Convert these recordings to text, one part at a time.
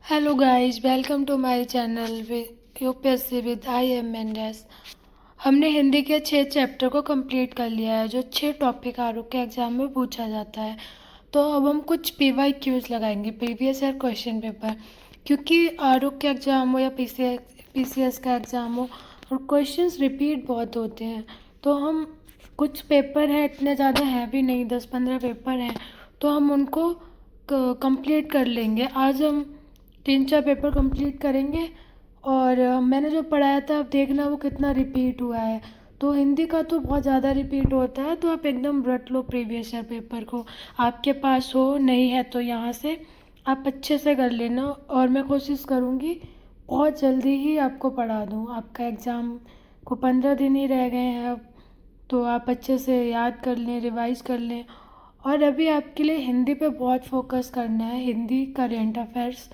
Hello guys, welcome to my channel UPSC with I am Mendes. हमने हिंदी के 6 chapter को complete कर लिया है, जो 6 टॉपिक आरोप के एग्जाम में पूछा जाता है। तो अब हम कुछ पीवाई क्यूज लगाएंगे, प्रीवियस ईयर क्वेश्चन पेपर। क्योंकि आरोप के एग्जाम हो या पीसीएस का एग्ज़ाम हो, और क्वेश्चंस रिपीट बहुत होते हैं। तो हम कुछ पेपर हैं, इतने ज़्यादा हैं भी नहीं, 10-15 पेपर हैं, तो हम उनको कंप्लीट कर लेंगे। आज हम 3-4 पेपर कंप्लीट करेंगे। और मैंने जो पढ़ाया था, अब देखना वो कितना रिपीट हुआ है। तो हिंदी का तो बहुत ज़्यादा रिपीट होता है, तो आप एकदम रट लो प्रीवियस ईयर पेपर को। आपके पास हो, नहीं है तो यहाँ से आप अच्छे से कर लेना। और मैं कोशिश करूँगी बहुत जल्दी ही आपको पढ़ा दूँ। आपका एग्ज़ाम को 15 दिन ही रह गए हैं अब, तो आप अच्छे से याद कर लें, रिवाइज कर लें। और अभी आपके लिए हिंदी पे बहुत फोकस करना है, हिंदी, करेंट अफेयर्स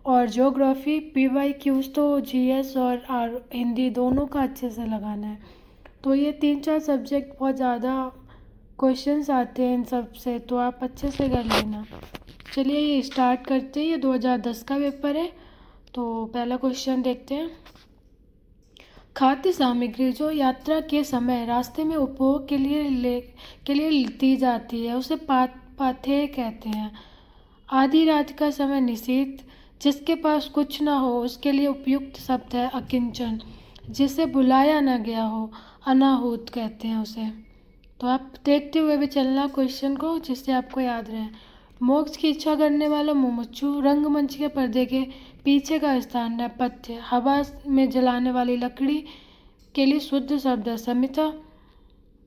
और ज्योग्राफी। पीवाई क्यूज तो जीएस और हिंदी दोनों का अच्छे से लगाना है। तो ये 3-4 सब्जेक्ट बहुत ज़्यादा क्वेश्चंस आते हैं इन सब से, तो आप अच्छे से कर लेना। चलिए ये स्टार्ट करते हैं। ये 2010 का पेपर है। तो पहला क्वेश्चन देखते हैं। खाद्य सामग्री जो यात्रा के समय रास्ते में उपभोग के लिए दी जाती है, उसे पाथेय कहते हैं। आधी रात का समय निशीथ। जिसके पास कुछ ना हो उसके लिए उपयुक्त शब्द है अकिंचन। जिसे बुलाया ना गया हो अनाहूत कहते हैं उसे। तो आप देखते हुए भी चलना क्वेश्चन को, जिससे आपको याद रहे। मोक्ष की इच्छा करने वाला मुमुक्षु। रंगमंच के पर्दे के पीछे का स्थान नेपथ्य। हवा में जलाने वाली लकड़ी के लिए शुद्ध शब्द है समिता।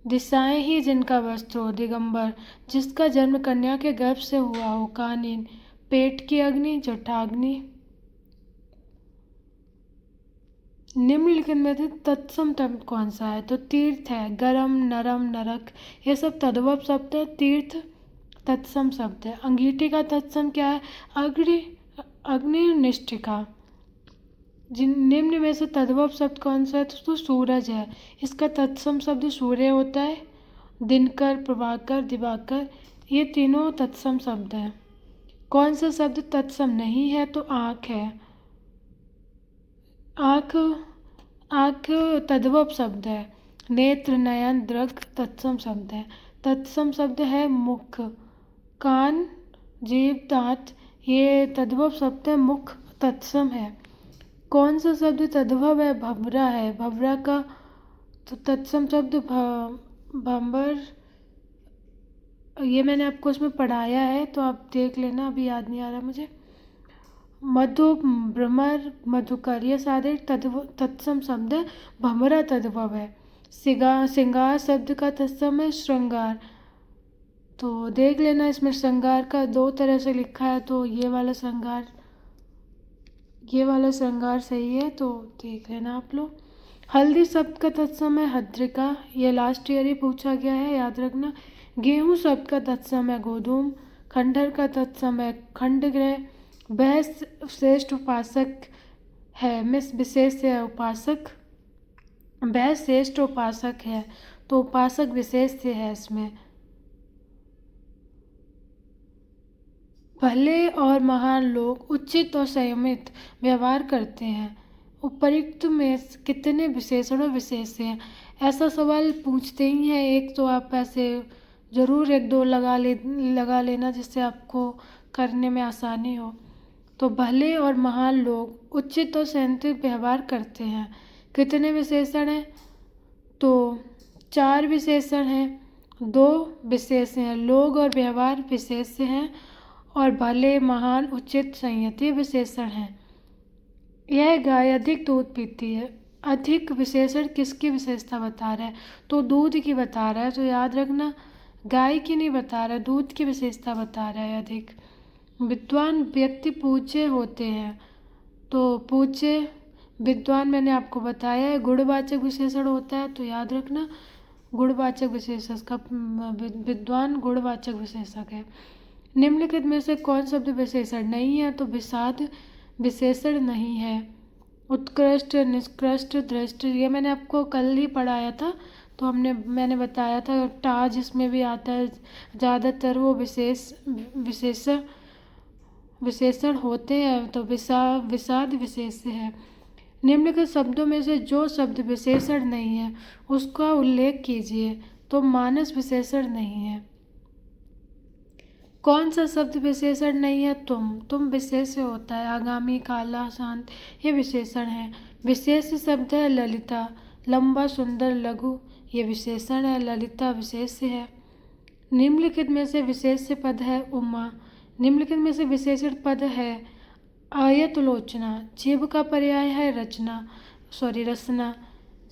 दिशाएं ही जिनका वस्त्र हो दिगंबर। जिसका जन्म कन्या के गर्भ से हुआ हो कानीन। पेट की अग्नि जठाग्नि। निम्नलिखित में से तत्सम शब्द कौन सा है? तो तीर्थ है, गरम, नरम, नरक, ये सब तद्भव शब्द है। तीर्थ तत्सम शब्द है। अंगीठी का तत्सम क्या है? अग्नि, अग्निनिष्ठिका। जिन निम्न में से तद्भव शब्द कौन सा है? तो सूरज है, इसका तत्सम शब्द सूर्य होता है। दिनकर, प्रभाकर, दिवाकर, ये तीनों तत्सम शब्द हैं। कौन सा शब्द तत्सम नहीं है? तो आँख है। आँख, आँख तद्भव शब्द है। नेत्र, नयन, दृक तत्सम शब्द है। तत्सम शब्द है मुख, कान, जीभ, दांत, ये तद्भव शब्द है। मुख तत्सम है। कौन सा शब्द तद्भव है? भंवरा है। भंवरा का तो तत्सम शब्द भंवर, ये मैंने आपको उसमें पढ़ाया है, तो आप देख लेना, अभी याद नहीं आ रहा मुझे। मधु, भ्रमर, मधुकर, ये सारे तत्सम शब्द है। भंवरा तद्भव है। सिंगार शब्द का तत्सम है श्रृंगार। तो देख लेना, इसमें श्रृंगार का 2 तरह से लिखा है, तो ये वाला श्रृंगार सही है, तो देख लेना आप लोग। हल्दी शब्द का तत्सम है हद्रिका, ये लास्ट ईयर ही पूछा गया है, याद रखना। गेहूं शब्द का तत्सम है गोधूम। खंडहर का तत्सम है खंडगृह। वह श्रेष्ठ उपासक है, मिस विशेष है उपासक। वह श्रेष्ठ उपासक है, तो उपासक विशेष से है इसमें। भले और महान लोग उचित और संयमित व्यवहार करते हैं। उपर्युक्त में कितने विशेषण और विशेष हैं? ऐसा सवाल पूछते ही हैं एक, तो आप ऐसे ज़रूर 1-2 लगा लेना, जिससे आपको करने में आसानी हो। तो भले और महान लोग उचित और संयमित व्यवहार करते हैं। कितने विशेषण हैं? तो 4 विशेषण हैं। 2 विशेष हैं, लोग और व्यवहार विशेष हैं, और भले, महान, उचित, संयति विशेषण हैं। यह गाय अधिक दूध पीती है। अधिक विशेषण किसकी विशेषता बता रहा है? तो दूध की बता रहा है, तो याद रखना, गाय की नहीं बता रहा है, दूध की विशेषता बता रहा है अधिक। विद्वान व्यक्ति पूज्य होते हैं, तो पूज्य, विद्वान मैंने आपको बताया है। गुणवाचक विशेषण होता है, तो याद रखना, गुणवाचक विशेषक का विद्वान गुणवाचक विशेषक है। निम्नलिखित में से कौन शब्द विशेषण नहीं है? तो विषाद विशेषण नहीं है। उत्कृष्ट, निष्कृष्ट, दृष्ट, ये मैंने आपको कल ही पढ़ाया था, तो मैंने बताया था। जिसमें भी आता है ज़्यादातर वो विशेष विशेषण होते हैं तो विषाद विशेष्य है। निम्नलिखित शब्दों में से जो शब्द विशेषण नहीं है उसका उल्लेख कीजिए। तो मानस विशेषण नहीं है। कौन सा शब्द विशेषण नहीं है? तुम विशेष्य होता है। आगामी, काला, शांत ये विशेषण है। विशेष शब्द है ललिता, लंबा, सुंदर, लघु ये विशेषण है। ललिता विशेष्य है। निम्नलिखित में से विशेष्य पद है उमा। निम्नलिखित में से विशेषण पद है आयतलोचना। जीव का पर्याय है रसना।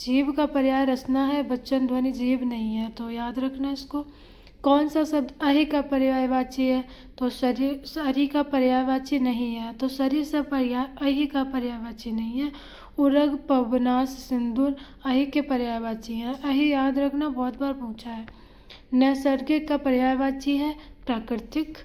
जीव का पर्याय रसना है। वचन ध्वनि जीव नहीं है, तो याद रखना इसको। कौन सा शब्द अहि का पर्यायवाची है? तो शरीर का पर्यायवाची नहीं है, तो शरीर से पर्याय अहि का पर्यायवाची नहीं है। उरग, पवनास, सिंदूर अहि के पर्यायवाची हैं। अहि याद रखना, बहुत बार पूछा है। नैसर्गिक का पर्यायवाची है प्राकृतिक।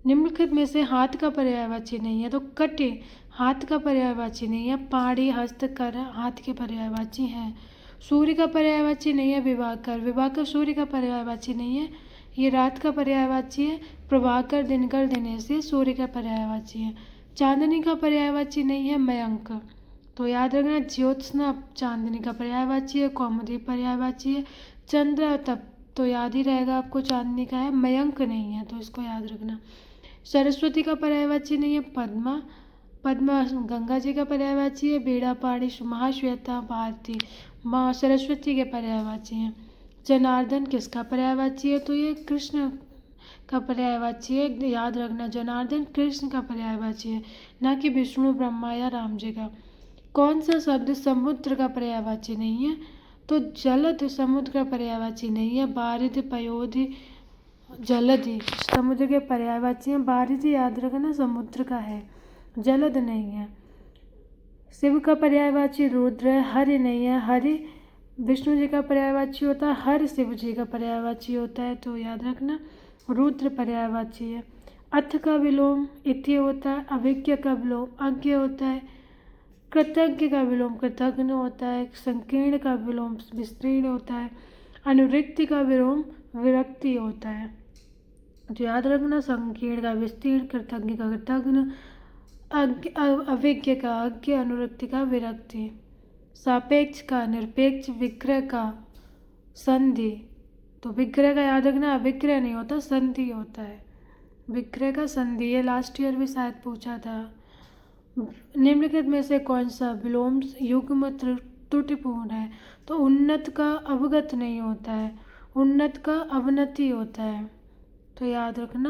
निम्नलिखित में से हाथ का पर्यायवाची नहीं है, तो कटे हाथ का पर्यायवाची नहीं है। पाड़ी, हस्त, कर हाथ के पर्यायवाची हैं। सूर्य का पर्यायवाची नहीं है विभाकर। विभाकर सूर्य का पर्यायवाची नहीं है, ये रात का पर्यायवाची है। प्रभाकर, दिनकर, दिनेश ये सूर्य का पर्यायवाची है। चांदनी का पर्यायवाची नहीं है मयंक, तो याद रखना ज्योत्सना चांदनी का पर्यायवाची है। कौमुदी पर्यायवाची है। चंद्र तप तो याद ही रहेगा आपको चांदनी का है, मयंक नहीं है, तो इसको याद रखना। सरस्वती का पर्यायवाची नहीं है पद्मा। पद्मा गंगा जी का पर्यायवाची है। बीड़ा, पाणी, महाश्वेता, भारती माँ सरस्वती के पर्यायवाची हैं। जनार्दन किसका पर्यायवाची है? तो ये कृष्ण का पर्यायवाची है, याद रखना। जनार्दन कृष्ण का पर्यायवाची है, ना कि विष्णु, ब्रह्मा या राम जी का। कौन सा शब्द समुद्र का पर्यायवाची नहीं है? तो जलद समुद्र का पर्यायवाची नहीं है। बारिध, पयोधि, जलधि समुद्र के पर्यायवाची हैं। बारिध याद रखना समुद्र का है, जलद नहीं है। शिव का पर्यायवाची रुद्र है। हरि नहीं है, हरि विष्णु जी का पर्यायवाची होता है। हर शिव जी का पर्यायवाची होता है, तो याद रखना रुद्र पर्यायवाची है। अथ का विलोम इति होता है। अभिज्ञ का विलोम अज्ञ होता है। कृतज्ञ का विलोम कृतज्ञ होता है। संकीर्ण का विलोम विस्तीर्ण होता है। अनुरिक्ति का विलोम विरक्ति होता है, तो याद रखना संकीर्ण का विस्तीर्ण, कृतज्ञ का कृतज्ञ, अभिज्ञ का अज्ञ, अनुरक्ति का विरक्ति। सापेक्ष का निरपेक्ष, विग्रह का संधि, तो विग्रह का याद रखना अविग्रह नहीं होता, संधि होता है। विग्रह का संधि, ये लास्ट ईयर भी शायद पूछा था। निम्नलिखित में से कौन सा विलोम युग्म त्रुटिपूर्ण है? तो उन्नत का अवगत नहीं होता है, उन्नत का अवनति होता है, तो याद रखना।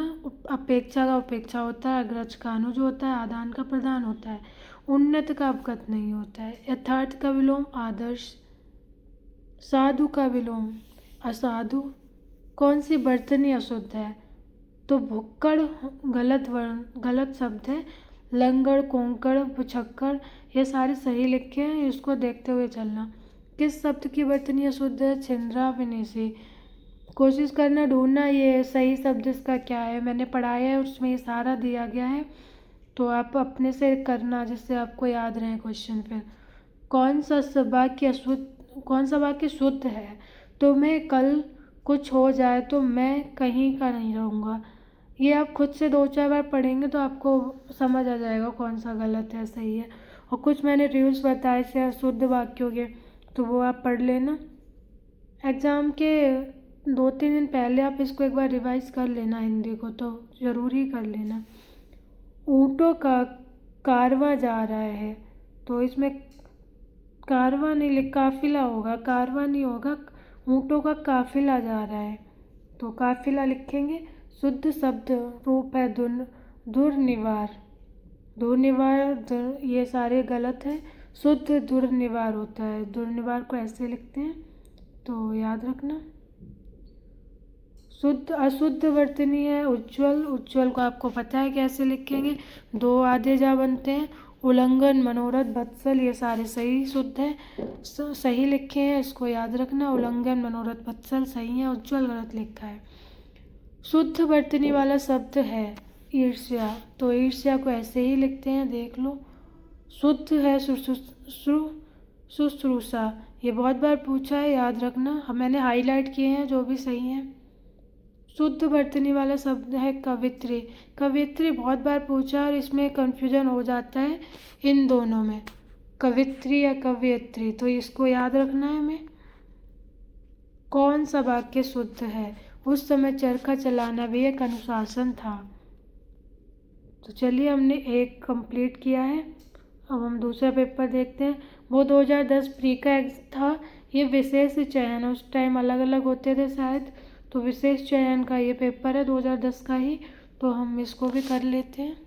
अपेक्षा का उपेक्षा होता है। अग्रज का अनुज होता है। आदान का प्रदान होता है। उन्नत का अवगत नहीं होता है। यथार्थ का विलोम आदर्श। साधु का विलोम असाधु। कौन सी बर्तनी अशुद्ध है? तो भुक्कड़ गलत शब्द है। लंगड़, कोंकड़, पुछक्कड़ ये सारे सही लिखे हैं, इसको देखते हुए चलना। किस शब्द की बर्तनी अशुद्ध है? छिंद्रा, विनेशी। कोशिश करना ढूंढना ये सही शब्द इसका क्या है। मैंने पढ़ाया है, उसमें ये सारा दिया गया है, तो आप अपने से करना जिससे आपको याद रहे क्वेश्चन। फिर कौन सा वाक्य शुद्ध है? तो मैं कल कुछ हो जाए तो मैं कहीं का नहीं रहूँगा। ये आप खुद से 2-4 बार पढ़ेंगे तो आपको समझ आ जाएगा कौन सा गलत है सही है। और कुछ मैंने रूल्स बताए थे शुद्ध वाक्यों के, तो वो आप पढ़ लेना। एग्ज़ाम के 2-3 दिन पहले आप इसको एक बार रिवाइज कर लेना, हिंदी को तो ज़रूरी कर लेना। ऊँटों का कारवां जा रहा है, तो इसमें कारवां नहीं काफिला होगा, कारवां नहीं होगा। ऊँटों का काफिला जा रहा है, तो काफिला लिखेंगे। शुद्ध शब्द रूप है दुर्निवार। ये सारे गलत हैं। शुद्ध दुर्निवार होता है। दुर्निवार को ऐसे लिखते हैं, तो याद रखना। शुद्ध अशुद्ध वर्तनी है उज्ज्वल। उज्ज्वल को आपको पता है कैसे लिखेंगे, 2 आधे जा बनते हैं। उल्लंघन, मनोरथ, वत्सल ये सारे सही शुद्ध है, सही लिखे हैं, इसको याद रखना। उल्लंघन, मनोरथ, वत्सल सही है, उज्ज्वल गलत लिखा है। शुद्ध वर्तनी वाला शब्द है ईर्ष्या, तो ईर्ष्या को ऐसे ही लिखते हैं, देख लो। शुद्ध है शुश्रूषा, ये बहुत बार पूछा है, याद रखना। मैंने हाईलाइट किए हैं जो भी सही हैं। शुद्ध वर्तनी वाला शब्द है कवित्री। कवित्री बहुत बार पूछा और इसमें कंफ्यूजन हो जाता है इन दोनों में, कवित्री या कवियत्री, तो इसको याद रखना है हमें। कौन सा वाक्य शुद्ध है? उस समय चरखा चलाना भी एक अनुशासन था। तो चलिए, हमने एक कंप्लीट किया है। अब हम दूसरा पेपर देखते हैं। वो 2010 प्री का था। ये विशेष चयन, उस टाइम अलग अलग होते थे शायद, तो विशेष चयन का ये पेपर है 2010 का ही, तो हम इसको भी कर लेते हैं।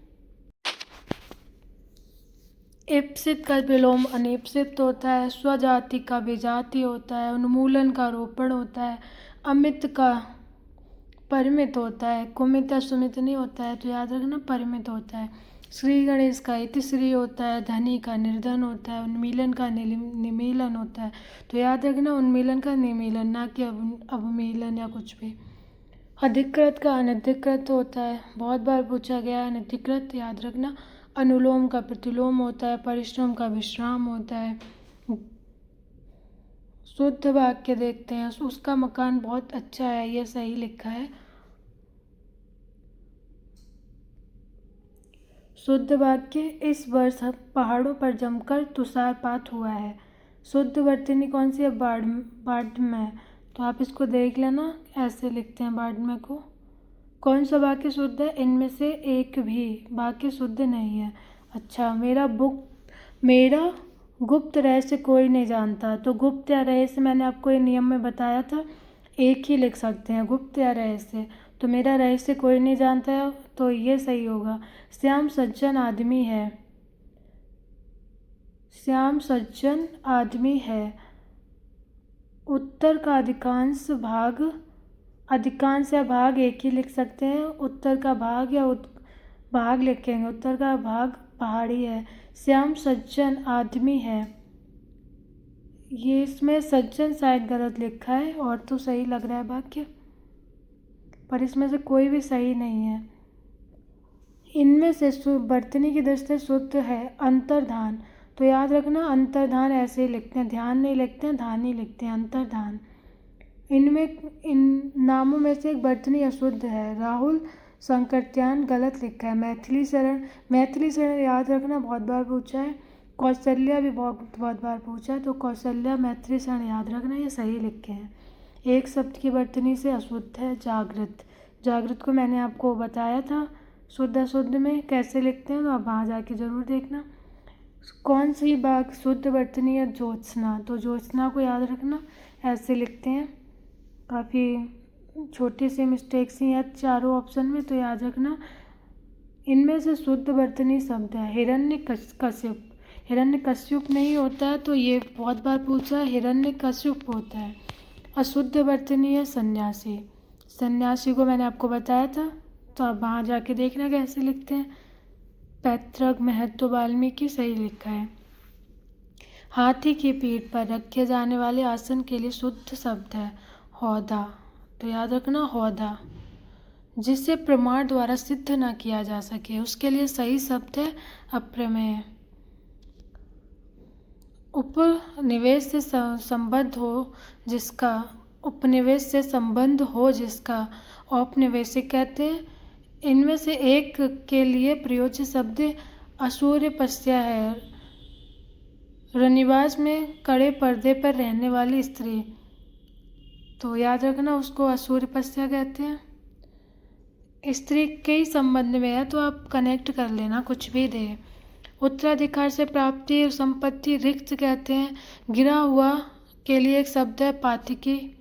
इप्सित का विलोम अनिप्सित होता है, स्वजाति का विजाति होता है, उन्मूलन का रोपण होता है, अमित का परिमित होता है, कुमित या सुमित नहीं होता है, तो याद रखना परिमित होता है। श्री गणेश का इतिश्री होता है, धनी का निर्धन होता है, उन्मीलन का निमीलन होता है, तो याद रखना उन्मीलन का निमीलन, ना कि अवमीलन या कुछ भी। अधिकृत का अनधिकृत होता है, बहुत बार पूछा गया है अनधिकृत, याद रखना। अनुलोम का प्रतिलोम होता है, परिश्रम का विश्राम होता है। शुद्ध वाक्य देखते हैं। उसका मकान बहुत अच्छा है, ये सही लिखा है। शुद्ध वाक्य, इस वर्ष पहाड़ों पर जमकर तुषारपात हुआ है। शुद्ध वर्तनी कौन सी है? बाढ़ में, तो आप इसको देख लेना, ऐसे लिखते हैं बाढ़ में को। कौन सा वाक्य शुद्ध है? इनमें से एक भी वाक्य शुद्ध नहीं है। अच्छा, मेरा गुप्त रहस्य कोई नहीं जानता, तो गुप्त या रहस्य मैंने आपको ये नियम में बताया था, एक ही लिख सकते हैं, गुप्त या रहस्य। तो मेरा रहस्य कोई नहीं जानता है, तो ये सही होगा। श्याम सज्जन आदमी है। श्याम सज्जन आदमी है। उत्तर का अधिकांश या भाग एक ही लिख सकते हैं, उत्तर का भाग या भाग लिखेंगे। उत्तर का भाग पहाड़ी है। श्याम सज्जन आदमी है, ये इसमें सज्जन शायद गलत लिखा है, और तो सही लग रहा है वाक्य, पर इसमें से कोई भी सही नहीं है। इनमें से वर्तनी की दृष्टि से शुद्ध है अंतर्धान, तो याद रखना अंतर्धान ऐसे ही लिखते हैं, ध्यान नहीं लिखते हैं, धान ही लिखते हैं, अंतर्धान। इन नामों में से एक वर्तनी अशुद्ध है। राहुल संकरत्यान गलत लिखा है। मैथिली शरण याद रखना, बहुत बार पूछा है। कौशल्या भी बहुत बार पूछा है, तो कौशल्या मैथिली शरण याद रखना, ये सही लिखे हैं। एक शब्द की वर्तनी से अशुद्ध है जागृत को मैंने आपको बताया था शुद्ध अशुद्ध में कैसे लिखते हैं, तो आप वहाँ जाके ज़रूर देखना। कौन सी बात शुद्ध वर्तनी है? ज्योत्सना, तो ज्योत्सना को याद रखना, ऐसे लिखते हैं। काफ़ी छोटी सी मिस्टेक्स ही हैं चारों ऑप्शन में, तो याद रखना। इनमें से शुद्ध वर्तनी शब्द है हिरण्यकश्यप नहीं होता है, तो ये बहुत बार पूछा है, हिरण्यकश्यप होता है। अशुद्ध वर्तनी है सन्यासी को मैंने आपको बताया था, तो आप वहाँ जाके देखना कैसे लिखते हैं। पैतृक महत्व वाल्मीकि सही लिखा है। हाथी की पीठ पर रखे जाने वाले आसन के लिए शुद्ध शब्द है हौदा, तो याद रखना हौदा। जिसे प्रमाण द्वारा सिद्ध न किया जा सके, उसके लिए सही शब्द है अप्रमेय। उपनिवेश से संबद्ध हो जिसका औपनिवेशिक कहते हैं। इनमें से एक के लिए प्रयोज्य शब्द असूर्यपस्या है। रनिवास में कड़े पर्दे पर रहने वाली स्त्री, तो याद रखना उसको असूर्यपस्या कहते हैं। स्त्री के ही संबंध में है, तो आप कनेक्ट कर लेना, कुछ भी दे। उत्तराधिकार से प्राप्ति और संपत्ति रिक्त कहते हैं। गिरा हुआ के लिए एक शब्द है पातिकी।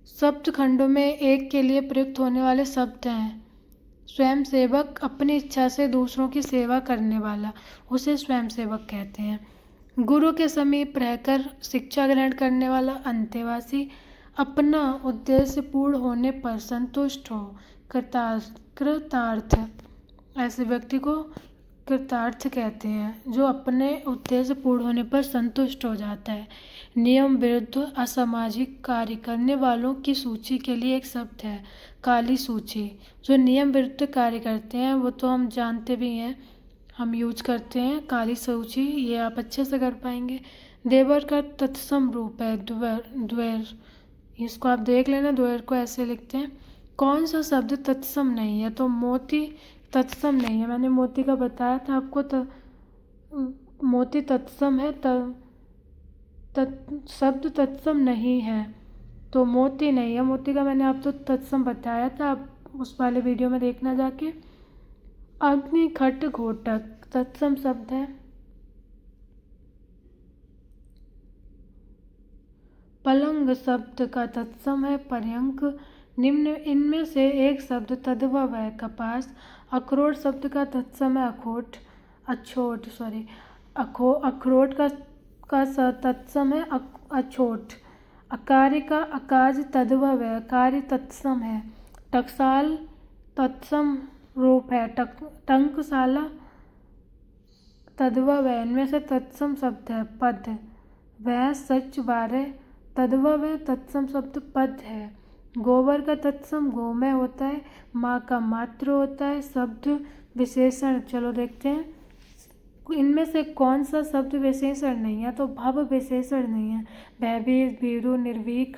शब्द खंडों में एक के लिए प्रयुक्त होने वाले शब्द हैं। स्वयं सेवक, अपनी इच्छा से दूसरों की सेवा करने वाला, उसे स्वयं सेवक कहते हैं। गुरु के समीप रहकर शिक्षा ग्रहण करने वाला अंतेवासी। अपना उद्देश्य पूर्ण होने पर संतुष्ट हो, कृतार्थ, ऐसे व्यक्ति को कृतार्थ कहते हैं, जो अपने उद्देश्य पूर्ण होने पर संतुष्ट हो जाता है। नियम विरुद्ध असामाजिक कार्य करने वालों की सूची के लिए एक शब्द है काली सूची। जो नियम विरुद्ध कार्य करते हैं वो तो हम जानते भी हैं, हम यूज करते हैं काली सूची, ये आप अच्छे से कर पाएंगे। देवर का तत्सम रूप है द्वेर, इसको आप देख लेना, द्वेर को ऐसे लिखते हैं। कौन सा शब्द तत्सम नहीं है? तो मोती तत्सम नहीं है। मैंने मोती का बताया था आपको। मोती तत्सम है। शब्द तत्सम नहीं है तो मोती नहीं है। मोती का मैंने आपको तत्सम बताया था, आप उस वाले वीडियो में देखना जाके। अग्नि खट घोटक तत्सम शब्द है। पलंग शब्द का तत्सम है पर्यंक। निम्न इनमें से एक शब्द तद्भव है कपास। अखरोट शब्द का तत्सम है अखरोट का तत्सम है अछोट। अकार्य का अकाज तद्भव है कार्य तत्सम है। टकसाल तत्सम रूप है टंकशाला तद्भव है। इनमें से तत्सम शब्द है पद। वह सच बारह तद्भव है तत्सम शब्द पद है। गोबर का तत्सम गोमय होता है। माँ का मातृ होता है। शब्द विशेषण चलो देखते हैं। इनमें से कौन सा शब्द विशेषण नहीं है? तो भव विशेषण नहीं है। भयभीत भीरु निर्भीक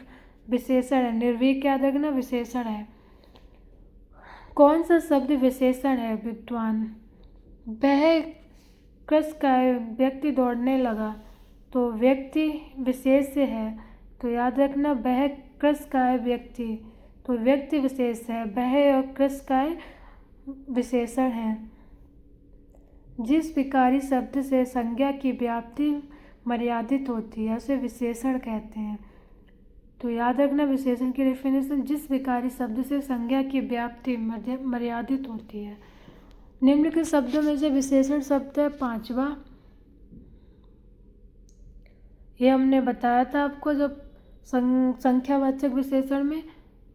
विशेषण है। निर्भीक याद रखना विशेषण है। कौन सा शब्द विशेषण है? विद्वान। वह कृषकाय व्यक्ति दौड़ने लगा तो व्यक्ति विशेष है। तो याद रखना वह कृषकाय व्यक्ति, तो व्यक्ति विशेष है। वह और कृषकाय विशेषण है। जिस विकारी शब्द से संज्ञा की व्याप्ति मर्यादित होती है उसे विशेषण कहते हैं। तो याद रखना विशेषण की डेफिनेशन, जिस विकारी शब्द से संज्ञा की व्याप्ति मर्यादित होती है। निम्नलिखित शब्दों में से विशेषण शब्द है पांचवा। ये हमने बताया था आपको जब संख्यावाचक विशेषण में,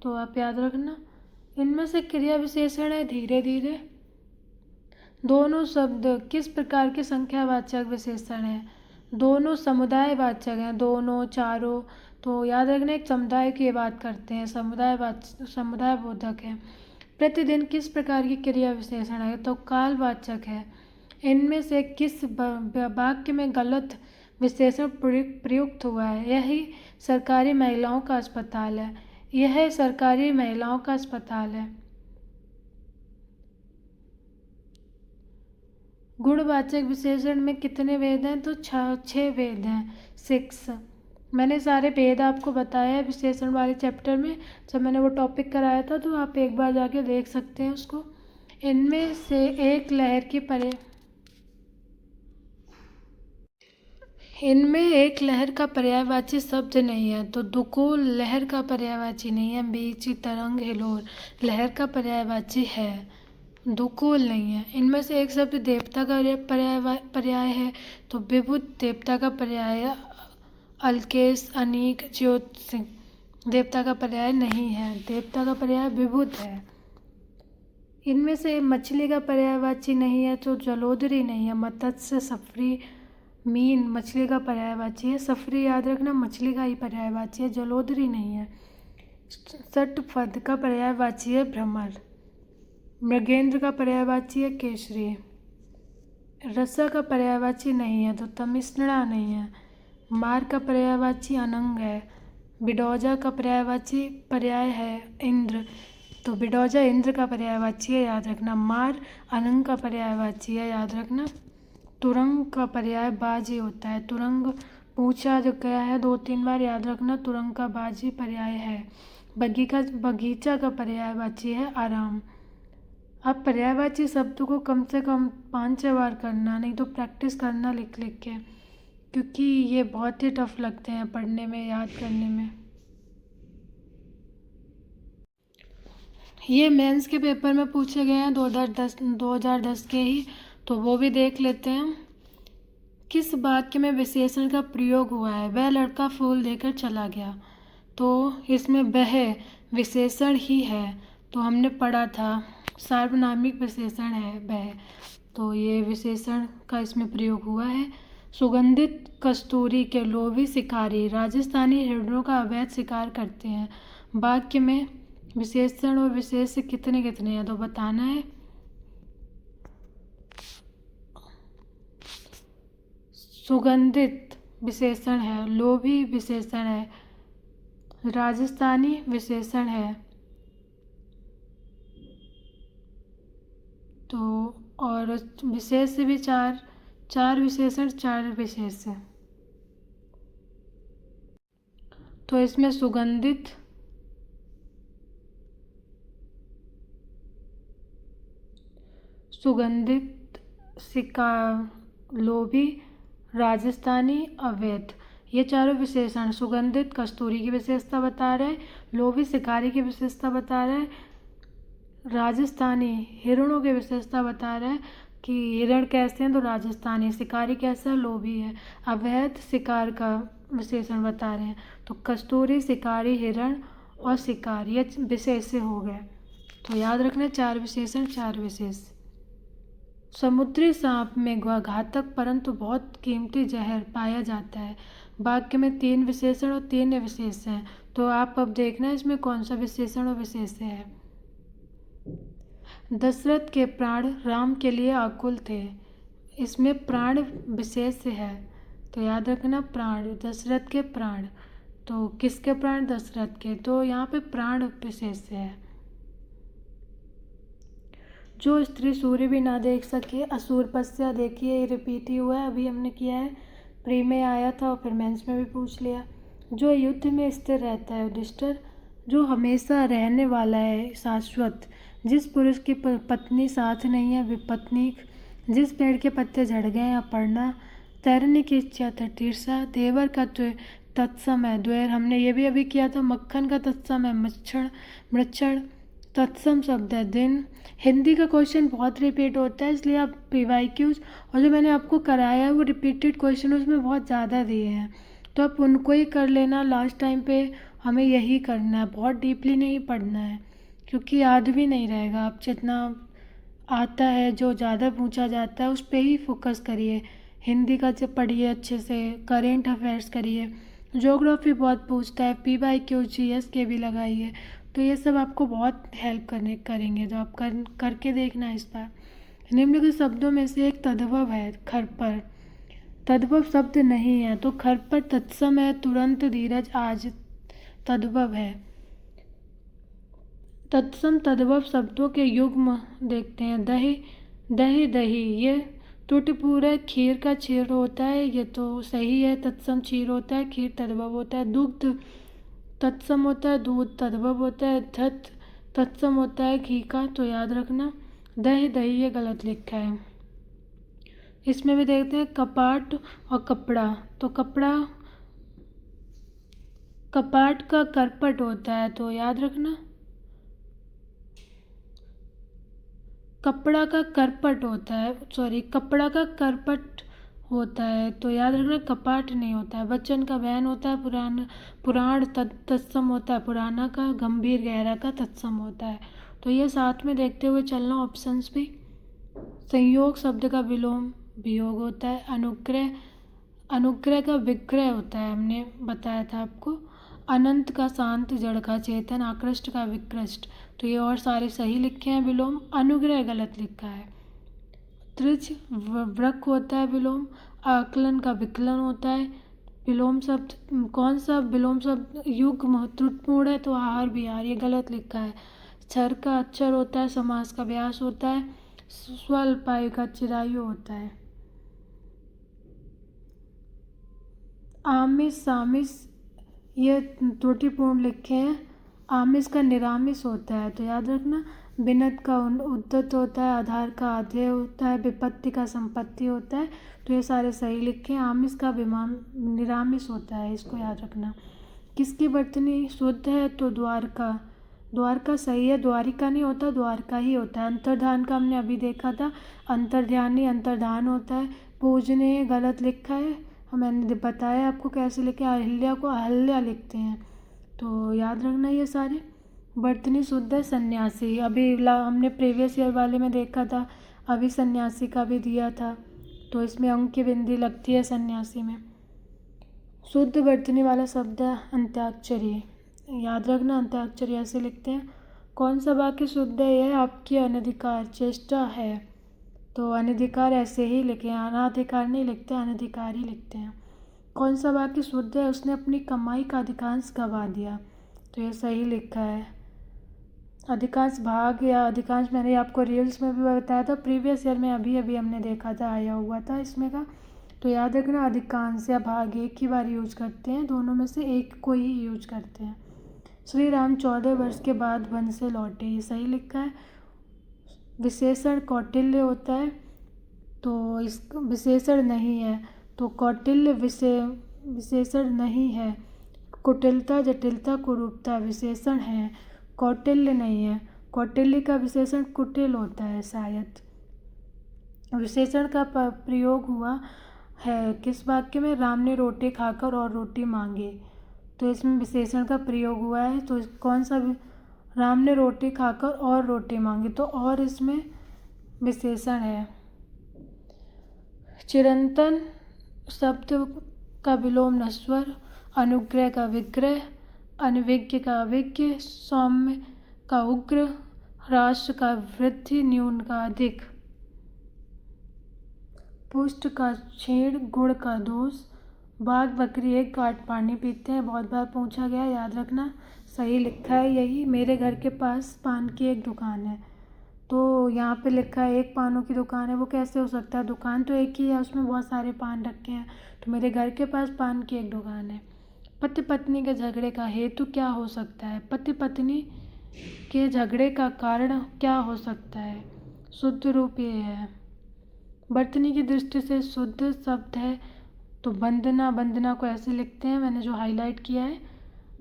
तो आप याद रखना। इनमें से क्रिया विशेषण है धीरे धीरे। दोनों शब्द किस प्रकार के संख्यावाचक विशेषण हैं? दोनों समुदायवाचक हैं। दोनों चारों, तो याद रखना एक समुदाय की बात करते हैं। समुदाय बोधक है। प्रतिदिन किस प्रकार की क्रिया विशेषण है? तो कालवाचक है। इनमें से किस वाक्य में गलत विशेषण प्रयुक्त हुआ है? यही सरकारी महिलाओं का अस्पताल है। यह सरकारी महिलाओं का अस्पताल है। गुणवाचक विशेषण में कितने भेद हैं? तो 6 भेद हैं, 6। मैंने सारे भेद आपको बताया है विशेषण वाले चैप्टर में, जब मैंने वो टॉपिक कराया था, तो आप एक बार जाके देख सकते हैं उसको। इनमें से एक लहर का पर्यायवाची शब्द नहीं है। तो दुकूल लहर का पर्यायवाची नहीं है। बीची तरंग हिलोर लहर का पर्यायवाची है, दुकूल नहीं है। इनमें से एक शब्द देवता का पर्याय है। तो विभुत देवता का पर्याय है। अलकेश अनीक ज्योतिष देवता का पर्याय नहीं है। देवता का पर्याय विभुत है। इनमें से मछली का पर्यायवाची नहीं है। तो जलोदरी नहीं है। मत्स्य सफरी मीन मछली का पर्यायवाची है। सफरी याद रखना मछली का ही पर्यायवाची है, जलोदरी नहीं है। षटपद का पर्यायवाची है भ्रमर। मृगेंद्र का पर्यायवाची है केसरी। रसा का पर्यायवाची नहीं है। तो तमिस्णा नहीं है। मार का पर्यायवाची अनंग है। बिडौजा का पर्याय है इंद्र। तो बिडौजा इंद्र का पर्यायवाची है, याद रखना। मार अनंग का पर्यायवाची है, याद रखना। तुरंग का पर्याय बाजी होता है। तुरंग पूछा जो गया है 2-3 बार, याद रखना। तुरंग का बाजी पर्याय है। बगीचा का पर्यायवाची है आराम। आप पर्यायवाची शब्द को कम से कम 5-6 बार करना, नहीं तो प्रैक्टिस करना लिख लिख के, क्योंकि ये बहुत ही टफ लगते हैं पढ़ने में, याद करने में। ये मेंस के पेपर में पूछे गए हैं 2010 के ही, तो वो भी देख लेते हैं। किस वाक्य में विशेषण का प्रयोग हुआ है? वह लड़का फूल देकर चला गया। तो इसमें वह विशेषण ही है, तो हमने पढ़ा था सार्वनामिक विशेषण है वह, तो ये विशेषण का इसमें प्रयोग हुआ है। सुगंधित कस्तूरी के लोभी शिकारी राजस्थानी हिरणों का अवैध शिकार करते हैं। वाक्य में विशेषण और विशेष कितने कितने हैं तो बताना है। सुगंधित विशेषण है, लोभी विशेषण है, राजस्थानी विशेषण है, और विशेष भी चार विशेषण, चार विशेष है। तो इसमें सुगंधित, सिका, लोभी, राजस्थानी, अवैध, ये चारों विशेषण सुगंधित कस्तूरी की विशेषता बता रहे हैं, लोभी शिकारी की विशेषता बता रहे हैं, राजस्थानी हिरणों की विशेषता बता रहे हैं कि हिरण कैसे हैं तो राजस्थानी, शिकारी कैसा है लोभी है, अवैध शिकार का विशेषण बता रहे हैं। तो कस्तूरी, शिकारी, हिरण और शिकार ये विशेष हो गए। तो याद रखना चार विशेषण, चार विशेष। समुद्री सांप में घातक परंतु बहुत कीमती जहर पाया जाता है। वाक्य में तीन विशेषण और तीन विशेष हैं। तो आप अब देखना इसमें कौन सा विशेषण और विशेष है। दशरथ के प्राण राम के लिए आकुल थे, इसमें प्राण विशेष है। तो याद रखना प्राण, दशरथ के प्राण, तो किसके प्राण, दशरथ के, तो यहाँ पे प्राण विशेष है। जो स्त्री सूर्य भी ना देख सके, असूरपस्या, देखिए ये रिपीट ही हुआ है, अभी हमने किया है, प्री में आया था और फिर मेंस में भी पूछ लिया। जो युद्ध में स्थिर रहता है, युधिष्ठिर, जो हमेशा रहने वाला है, शाश्वत, जिस पुरुष की पत्नी साथ नहीं है, विपत्नी, जिस पेड़ के पत्ते झड़ गए, अपर्णा, तैरने की इच्छा, तटीर्षा, देवर का तत्सम है, द्वैर, हमने ये भी अभी किया था, मक्खन का तत्सम है, मृक्षण, तत्सम शब्द है, दिन। हिंदी का क्वेश्चन बहुत रिपीट होता है, इसलिए आप PYQs और जो मैंने आपको कराया है वो रिपीटेड क्वेश्चन उसमें बहुत ज़्यादा दिए हैं, तो आप उनको ही कर लेना। लास्ट टाइम पे हमें यही करना है, बहुत डीपली नहीं पढ़ना है क्योंकि याद भी नहीं रहेगा। आप जितना आता है, जो ज़्यादा पूछा जाता है उस पर ही फोकस करिए। हिंदी का जब पढ़िए अच्छे से, करेंट अफेयर्स करिए, ज्योग्राफी बहुत पूछता है, PYQ GS के भी लगाइए, तो ये सब आपको बहुत हेल्प करेंगे, जो आप करके देखना इस बार। निम्नलिखित शब्दों में से एक तद्भव है, खरपर, तद्भव शब्द नहीं है, तो खरपर तत्सम है, तुरंत, धीरज, आज तद्भव है। तत्सम तद्भव शब्दों के युग्म देखते हैं। दही, दही, दही, ये त्रुटिपूर्ण है, खीर का क्षीर होता है, ये तो सही है, तत्सम क्षीर होता है, खीर तद्भव होता है। दुग्ध तत्सम होता है, दूध तद्भव होता है। धत तत्सम होता है घी का, तो याद रखना। दही, दही, ये गलत लिखा है। इसमें भी देखते हैं कपाट और कपड़ा, तो कपड़ा कपाट का करपट होता है, तो याद रखना कपड़ा का करपट होता है, सॉरी, कपड़ा का करपट होता है, तो याद रखना कपाट नहीं होता है। वचन का बयान होता है, पुराण तत्सम होता है, पुराना का, गंभीर गहरा का तत्सम होता है। तो ये साथ में देखते हुए चलना ऑप्शंस भी। संयोग शब्द का विलोम वियोग होता है। अनुग्रह, अनुग्रह का विग्रह होता है, हमने बताया था आपको। अनंत का शांत, जड़ का चेतन, आकृष्ट का विकृष्ट, तो ये और सारे सही लिखे हैं विलोम। अनुग्रह गलत लिखा है। त्रिज वृक होता है विलोम। आकलन का विकलन होता है। विलोम शब्द कौन सा विलोम शब्द युग्म त्रुटिपूर्ण है, तो आहार विहार, ये गलत लिखा है। क्षर का अक्षर होता है, समास का व्यास होता है, स्वल्पायु का चिरायु होता है। आमिष, सामिष, ये त्रुटिपूर्ण लिखे हैं। आमिष का निरामिष होता है, तो याद रखना। बिनत का उद्धत होता है, आधार का आधेय होता है, विपत्ति का संपत्ति होता है, तो ये सारे सही लिखे हैं। आमिष का निरामिष होता है, इसको याद रखना। किसकी वर्तनी शुद्ध है, तो द्वारका, द्वारका सही है, द्वारिका नहीं होता, द्वारका ही होता है। अंतर्धान का हमने अभी देखा था, अंतर्ध्यानी अंतर्धान होता है। पूजने गलत लिखा है, मैंने बताया आपको कैसे लिखे, अहिल्या को अहल्या लिखते हैं, तो याद रखना ये सारे। वर्तनी शुद्ध है, सन्यासी, अभी हमने प्रीवियस ईयर वाले में देखा था, अभी सन्यासी का भी दिया था, तो इसमें अंक की बिंदी लगती है सन्यासी में। शुद्ध वर्तनी वाला शब्द है अंत्याक्षरी, याद रखना, अंत्याक्षरी ऐसे लिखते हैं। कौन सा वाक्य शुद्ध है, यह आपकी अनधिकार चेष्टा है, तो अनधिकार ऐसे ही लिखे, अनाधिकार नहीं लिखते, अनधिकार ही लिखते हैं। कौन सा वाक्य शुद्ध है, उसने अपनी कमाई का अधिकांश गवा दिया, तो ये सही लिखा है। अधिकांश भाग या अधिकांश मैंने आपको रील्स में भी बताया था, प्रीवियस ईयर में अभी अभी हमने देखा था, आया हुआ था इसमें का। तो याद रखना अधिकांश या भाग एक ही बार यूज करते हैं, दोनों में से एक को ही यूज करते हैं। श्री राम 14 वर्ष के बाद वन से लौटे, ये सही लिखा है। विशेषण कौटिल्य होता है, तो इस विशेषण नहीं है, तो कौटिल्य विशेषण नहीं है। कुटिलता जटिलता कुरूपता विशेषण है, कौटिल्य नहीं है। कौटिल्य का विशेषण कुटिल होता है शायद। विशेषण का प्रयोग हुआ है किस वाक्य में? राम ने रोटी खाकर और रोटी मांगी, तो इसमें विशेषण का प्रयोग हुआ है। तो कौन सा? राम ने रोटी खाकर और रोटी मांगी, तो और इसमें विशेषण है। चिरंतन शब्द का विलोम नश्वर, अनुग्रह का विग्रह, अनविज्ञ का अविज्ञ, सौम्य का उग्र, राष्ट्र का वृद्धि, न्यून का अधिक, पुष्ट का छेड़, गुड़ का दोष। बाघ बकरी एक गांठ पानी पीते हैं, बहुत बार पूछा गया, याद रखना। सही लिखा है यही। मेरे घर के पास पान की एक दुकान है, तो यहाँ पे लिखा है एक पानों की दुकान है, वो कैसे हो सकता है? दुकान तो एक ही है, उसमें बहुत सारे पान रखे हैं, तो मेरे घर के पास पान की एक दुकान है। पति पत्नी के झगड़े का हेतु क्या हो सकता है? पति पत्नी के झगड़े का कारण क्या हो सकता है? शुद्ध रूप ये है। वर्तनी की दृष्टि से शुद्ध शब्द है, तो वंदना, वंदना को ऐसे लिखते हैं, मैंने जो हाईलाइट किया है।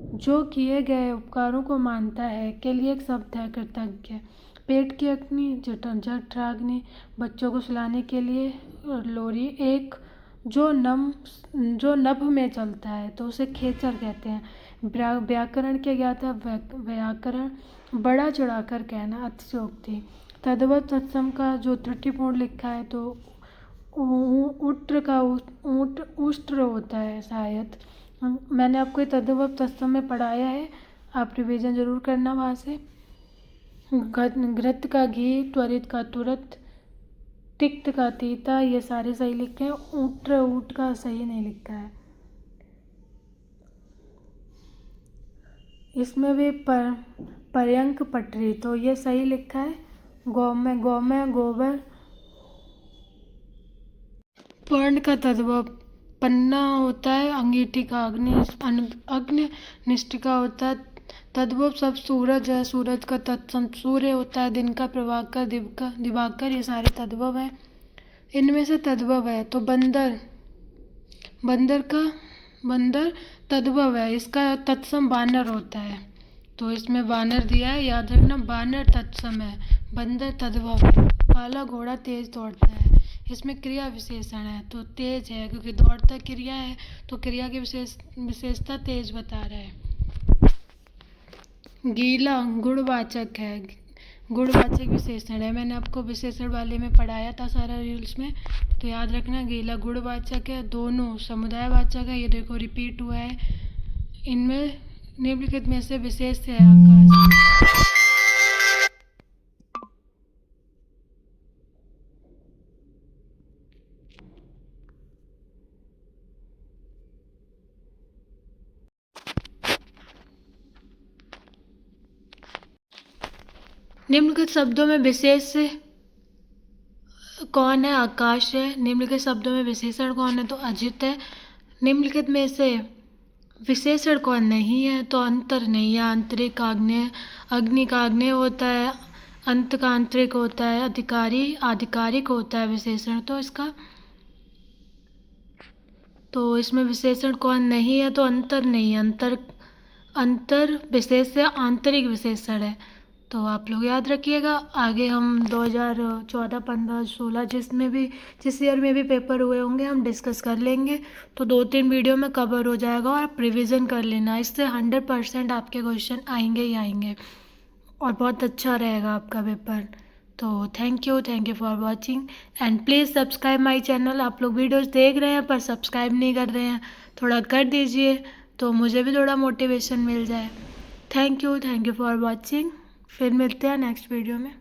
जो किए गए उपकारों को मानता है के लिए एक शब्द है कृतज्ञ। पेट की अग्नि, जठराग्नि, बच्चों को सुलाने के लिए लोरी। एक जो नभ में चलता है तो उसे खेचर कहते हैं। व्याकरण के ज्ञाता व्याकरण, बड़ा चढ़ाकर कहना, अतिशयोक्ति। तद्वत तत्सम का जो त्रुटिपूर्ण लिखा है, तो उष्ट्र का ऊंट उष्ट्र होता है शायद। मैंने आपको तद्वत तत्सम में पढ़ाया है, आप रिवीजन जरूर करना वहाँ से। घृत का घी, त्वरित का तुरंत, तिक्त का तीता, ये सारे सही लिखे हैं। ऊंट का सही नहीं लिखा है। इसमें भी पर्यंक पटरी, तो ये सही लिखा है। गौमय गोबर। पर्ण का तद्भव पन्ना होता है, अंगीठी का अग्नि निष्ठिका होता है। तद्भव सब सूरज है, सूरज का तत्सम सूर्य होता है। दिन का प्रभाकर, दिवाकर, ये सारे तद्भव है। इनमें से तद्भव है तो बंदर तद्भव है, इसका तत्सम बानर होता है, तो इसमें बानर दिया है, याद रखना। बानर तत्सम है, बंदर तद्भव है। काला घोड़ा तेज दौड़ता है, इसमें क्रिया विशेषण है, तो तेज है, क्योंकि दौड़ता क्रिया है, तो क्रिया की विशेषता तेज बता रहा है। गीला गुणवाचक है, गुणवाचक विशेषण है, मैंने आपको विशेषण वाले में पढ़ाया था सारा रील्स में, तो याद रखना। गीला गुणवाचक है, दोनों समुदायवाचक है, ये देखो रिपीट हुआ है। इनमें निम्नलिखित में से विशेष है आकाश। निम्नलिखित शब्दों में विशेष कौन है? आकाश है। निम्नलिखित शब्दों में विशेषण कौन है? तो अजित है। निम्नलिखित में से विशेषण कौन नहीं है? तो अंतर नहीं है। आंतरिक आग्नेय, अग्नि का आग्नेय होता है, अंत का आंतरिक होता है, अधिकारी आधिकारिक होता है विशेषण, तो इसका तो इसमें विशेषण कौन नहीं है? तो अंतर नहीं है। अंतर विशेष से आंतरिक विशेषण है, तो आप लोग याद रखिएगा। आगे हम 2014, 15, 16 जिस ईयर में भी पेपर हुए होंगे हम डिस्कस कर लेंगे, तो 2-3 वीडियो में कवर हो जाएगा, और आप रिविज़न कर लेना, इससे 100% आपके क्वेश्चन आएंगे ही आएंगे, और बहुत अच्छा रहेगा आपका पेपर। तो thank you for watching, and please subscribe my channel. आप लोग वीडियोस देख रहे हैं पर सब्सक्राइब नहीं कर रहे हैं, थोड़ा कर दीजिए, तो मुझे भी थोड़ा मोटिवेशन मिल जाए। Thank you for watching. फिर मिलते हैं नेक्स्ट वीडियो में।